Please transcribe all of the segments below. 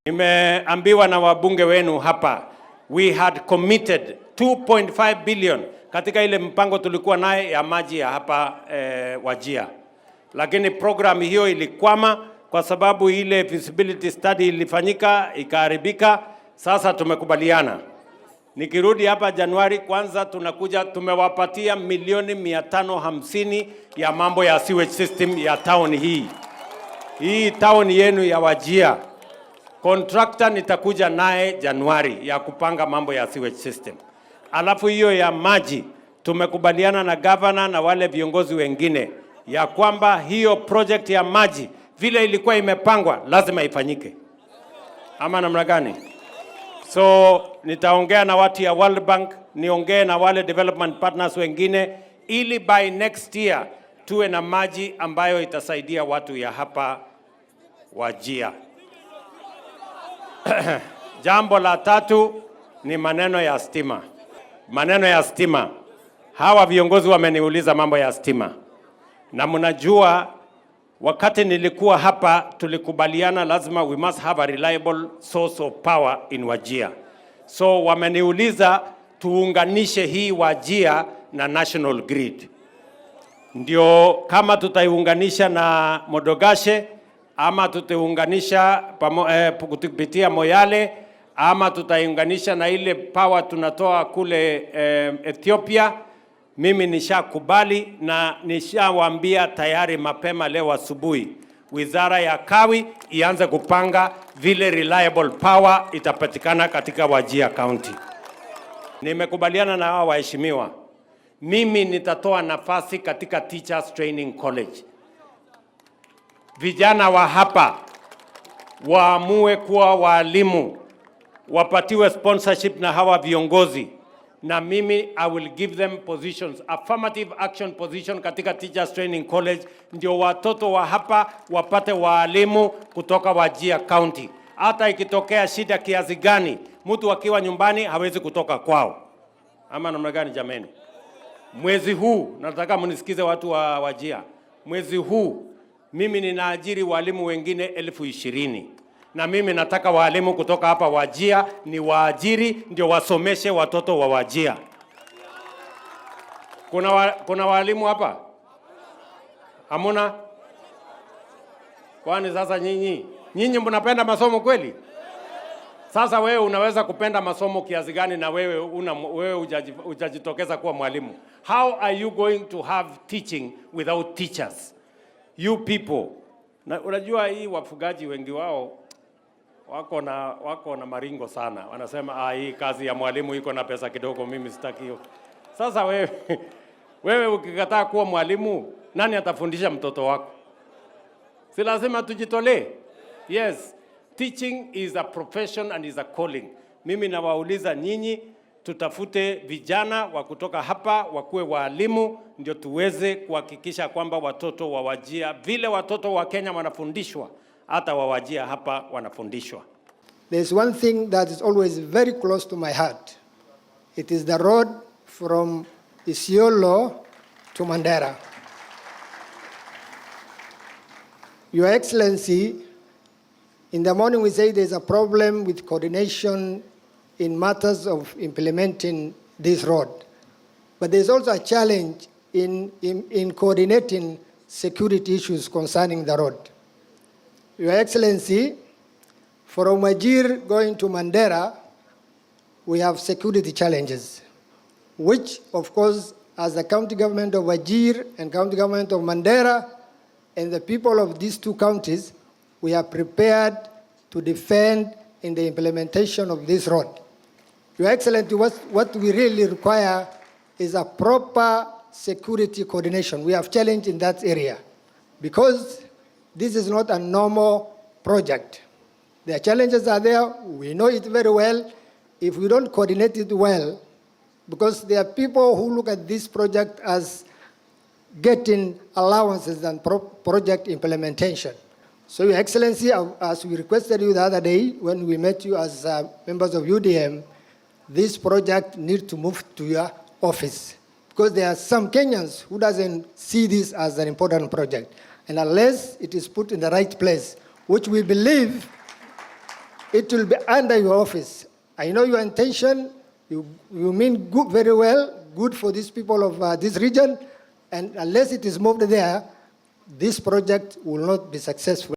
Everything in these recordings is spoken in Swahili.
Nimeambiwa na wabunge wenu hapa, we had committed 2.5 billion katika ile mpango tulikuwa naye ya maji ya hapa Wajir. Lakini program hiyo ilikwama kwa sababu ile feasibility study ilifanyika ikaharibika. Sasa tumekubaliana, nikirudi hapa Januari kwanza tunakuja, tumewapatia milioni 550 ya mambo ya sewage system ya town hii town yenu ya Wajir. Contractor nitakuja naye Januari ya kupanga mambo ya sewage system. Alafu hiyo ya maji tumekubaliana na governor na wale viongozi wengine ya kwamba hiyo project ya maji vile ilikuwa imepangwa lazima ifanyike. Ama namna gani? So nitaongea na watu ya World Bank, niongee na wale development partners wengine ili by next year tuwe na maji ambayo itasaidia watu ya hapa Wajir. Jambo la tatu ni maneno ya stima. Maneno ya stima. Hawa viongozi wameniuliza mambo ya stima. Na mnajua wakati nilikuwa hapa tulikubaliana lazima we must have a reliable source of power in Wajir. So wameniuliza tuunganishe hii Wajir na national grid. Ndio kama tutaiunganisha na Modogashe ama tutaunganisha kupitia Moyale ama tutaiunganisha na ile power tunatoa kule Ethiopia. Mimi nishakubali na nishawaambia tayari mapema leo asubuhi Wizara ya Kawi ianze kupanga vile reliable power itapatikana katika Wajir County. Nimekubaliana na hao waheshimiwa. Mimi nitatoa nafasi katika Teachers Training College. Vijana wa hapa waamue kuwa walimu, wapatiwe sponsorship na hawa viongozi, na mimi I will give them positions, affirmative action position katika Teachers Training College, ndio watoto wa hapa wapate walimu kutoka Wajir County. Hata ikitokea shida kiasi gani, mtu akiwa nyumbani hawezi kutoka kwao. Ama namna gani jameni? Mwezi huu nataka mnisikize watu wa Wajir. Mwezi huu mimi ninaajiri walimu wengine 20,000. Na mimi nataka walimu kutoka hapa Wajir ni waajiri ndio wasomeshe watoto wa Wajir. Kuna walimu hapa? Hamuna? Kwani sasa nyinyi mnapenda masomo kweli? Sasa wewe unaweza kupenda masomo kiasi gani na wewe hujajitokeza kuwa mwalimu? How are you going to have teaching without teachers? You people. Na unajua hii wafugaji wengi wao wako na maringo sana. Wanasema hii kazi ya mwalimu iko na pesa kidogo, mimi sitaki hiyo. Sasa wewe ukikataa kuwa mwalimu, nani atafundisha mtoto wako? Si lazima tujitolee? Yes. Teaching is a profession and is a calling. Mimi nawauliza nyinyi tutafute vijana wa kutoka hapa wakuwe walimu ndio tuweze kuhakikisha kwamba watoto wa Wajir vile watoto wa Kenya wanafundishwa hata wa Wajir hapa wanafundishwa. There's one thing that is always very close to my heart. It is the road from Isiolo to Mandera. Your Excellency, in the morning we say there's a problem with coordination in matters of implementing this road. But there's also a challenge in coordinating security issues concerning the road. Your Excellency, from Wajir going to Mandera, we have security challenges, which of course, as the county government of Wajir and county government of Mandera and the people of these two counties, we are prepared to defend in the implementation of this road. Your Excellency, what we really require is a proper security coordination. We have challenge in that area because this is not a normal project. The challenges are there. We know it very well. If we don't coordinate it well, because there are people who look at this project as getting allowances and project implementation. So, Your Excellency, as we requested you the other day when we met you as members of UDM, this project needs to move to your office. because there are some Kenyans who doesn't see this as an important project. And unless it is put in the right place, which we believe it will be under your office. I know your intention, you mean good, very well, good for these people of this region, and unless it is moved there, this project will not be successful.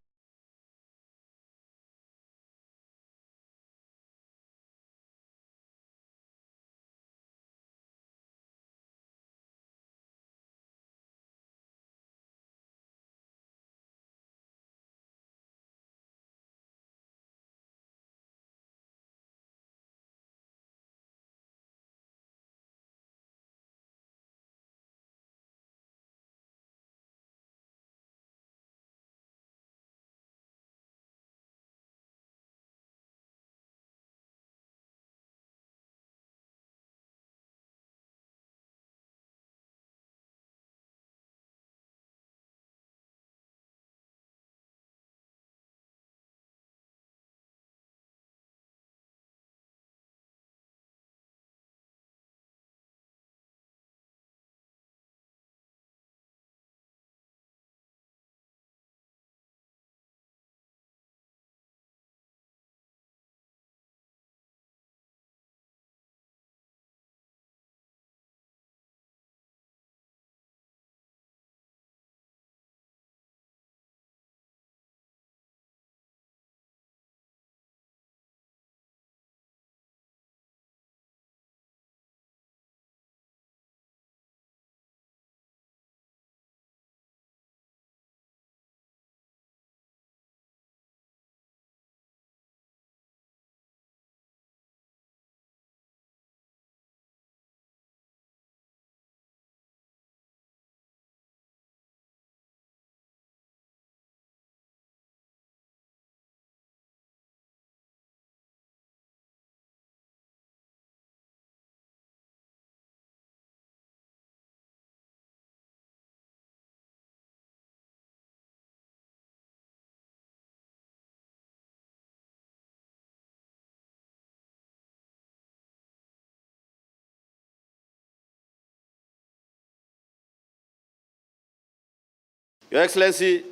Your Excellency,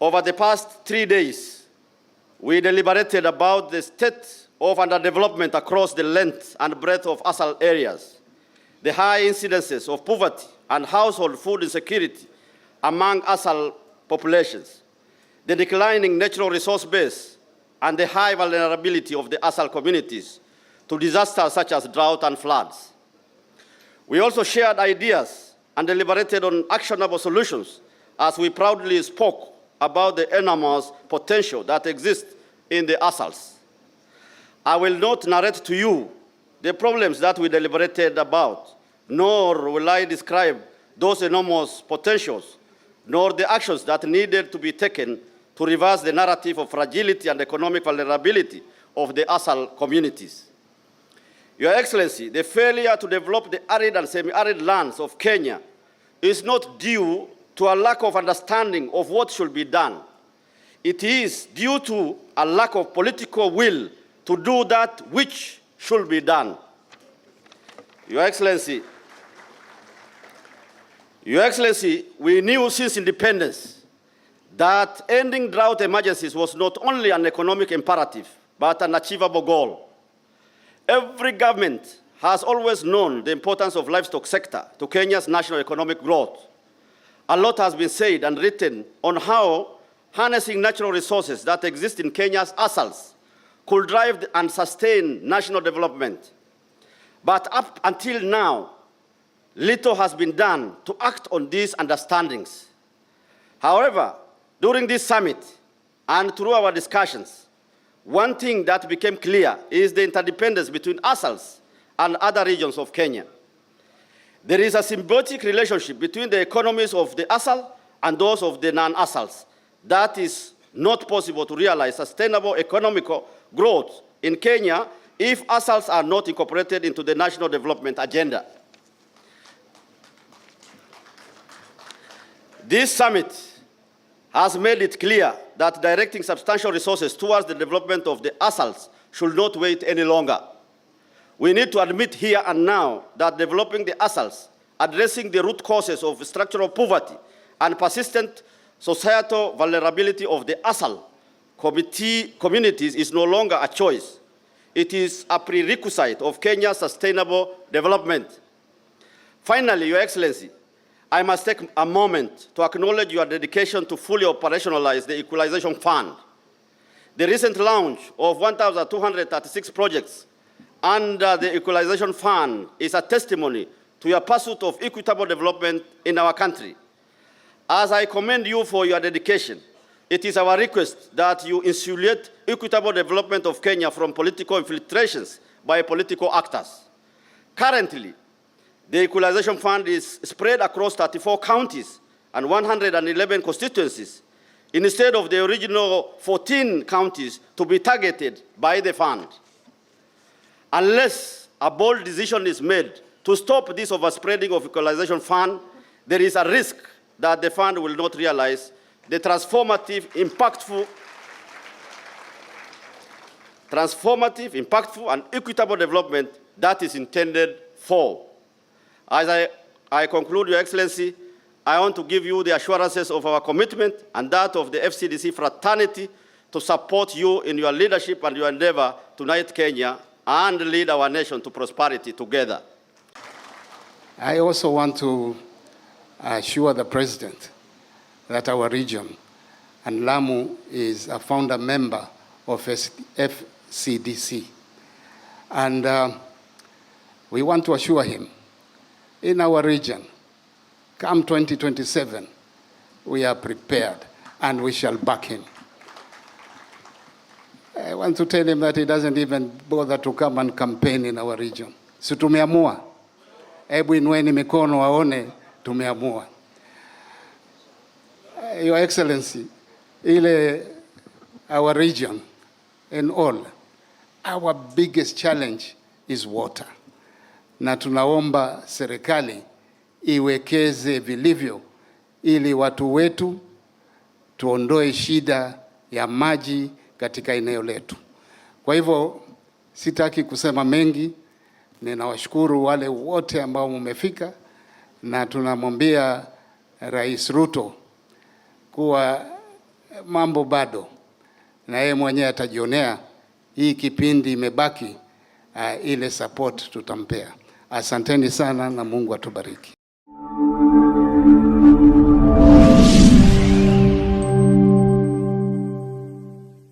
over the past 3 days, we deliberated about the state of underdevelopment across the length and breadth of ASAL areas, the high incidences of poverty and household food insecurity among ASAL populations, the declining natural resource base, and the high vulnerability of the ASAL communities to disasters such as drought and floods. We also shared ideas and deliberated on actionable solutions as we proudly spoke about the enormous potential that exists in the ASALs. I will not narrate to you the problems that we deliberated about, nor will I describe those enormous potentials, nor the actions that needed to be taken to reverse the narrative of fragility and economic vulnerability of the ASAL communities. Your Excellency, the failure to develop the arid and semi-arid lands of Kenya is not due to a lack of understanding of what should be done. It is due to a lack of political will to do that which should be done. Your Excellency, we knew since independence that ending drought emergencies was not only an economic imperative, but an achievable goal. Every government has always known the importance of livestock sector to Kenya's national economic growth. A lot has been said and written on how harnessing natural resources that exist in Kenya's ASALs could drive and sustain national development. But up until now, little has been done to act on these understandings. However, during this summit and through our discussions, one thing that became clear is the interdependence between ASALs and other regions of Kenya. There is a symbiotic relationship between the economies of the ASAL and those of the non-ASALs. That is not possible to realize sustainable economic growth in Kenya if ASALs are not incorporated into the national development agenda. This summit has made it clear that directing substantial resources towards the development of the ASALs should not wait any longer. We need to admit here and now that developing the ASALs addressing the root causes of structural poverty and persistent societal vulnerability of the ASAL communities is no longer a choice. It is a prerequisite of Kenya's sustainable development. Finally, Your Excellency, I must take a moment to acknowledge your dedication to fully operationalize the Equalization Fund. The recent launch of 1,236 projects under the Equalization Fund is a testimony to your pursuit of equitable development in our country. As I commend you for your dedication, it is our request that you insulate equitable development of Kenya from political infiltrations by political actors. Currently, the Equalization Fund is spread across 34 counties and 111 constituencies, instead of the original 14 counties to be targeted by the fund. Unless a bold decision is made to stop this overspreading of Equalization Fund, there is a risk that the fund will not realize the transformative, impactful, and equitable development that is intended for. As I conclude, Your Excellency, I want to give you the assurances of our commitment and that of the FCDC fraternity to support you in your leadership and your endeavor to unite Kenya and lead our nation to prosperity together. I also want to assure the President that our region, and Lamu is a founder member of FCDC. And we want to assure him, in our region, come 2027, we are prepared and we shall back him. I want to tell him that he doesn't even bother to come and campaign in our region. Si tumeamua. Hebu inueni mikono waone tumeamua. Your Excellency, our region and all, our biggest challenge is water. Na tunaomba serikali iwekeze vilivyo ili watu wetu tuondoe shida ya maji katika eneo letu. Kwa hivyo sitaki kusema mengi, ninawashukuru wale wote ambao mmefika na tunamwambia Rais Ruto kuwa mambo bado na yeye mwenyewe atajionea. Hii kipindi imebaki, ile support tutampea. Asanteni sana na Mungu atubariki.